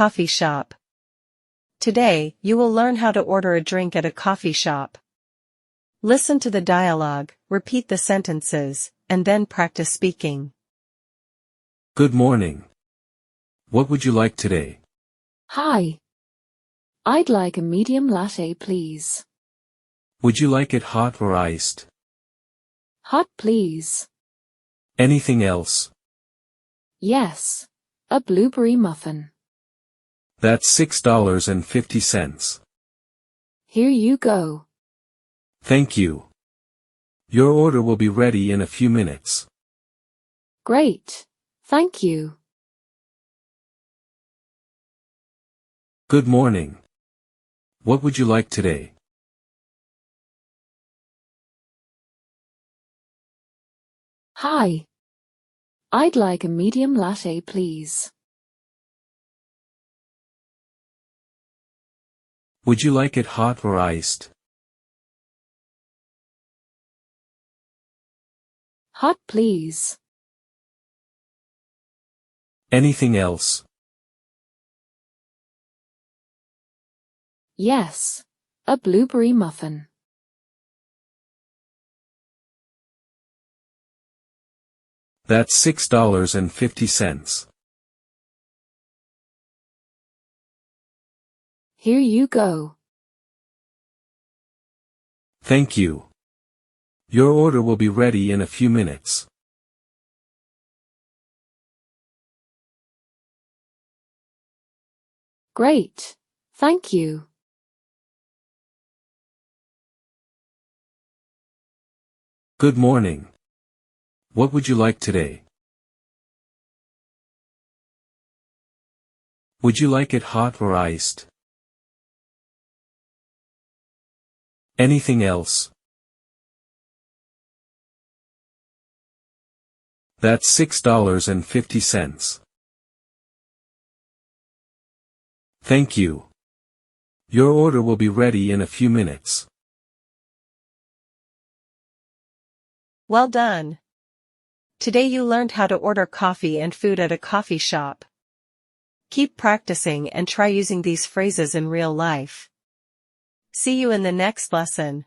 coffee shop. Today, you will learn how to order a drink at a coffee shop. Listen to the dialogue, repeat the sentences, and then practice speaking. Good morning. What would you like today? Hi. I'd like a medium latte, please. Would you like it hot or iced? Hot, please. Anything else? Yes. A blueberry muffin. That's $6.50. Here you go. Thank you. Your order will be ready in a few minutes. Great. Thank you. Good morning. What would you like today? Hi. I'd like a medium latte, please. Would you like it hot or iced? Hot, please. Anything else? Yes. A blueberry muffin. That's $6.50. Here you go. Thank you. Your order will be ready in a few minutes. Great. Thank you. Good morning. What would you like today? Would you like it hot or iced? Anything else? That's $6.50. Thank you. Your order will be ready in a few minutes. Well done. Today you learned how to order coffee and food at a coffee shop. Keep practicing and try using these phrases in real life. See you in the next lesson.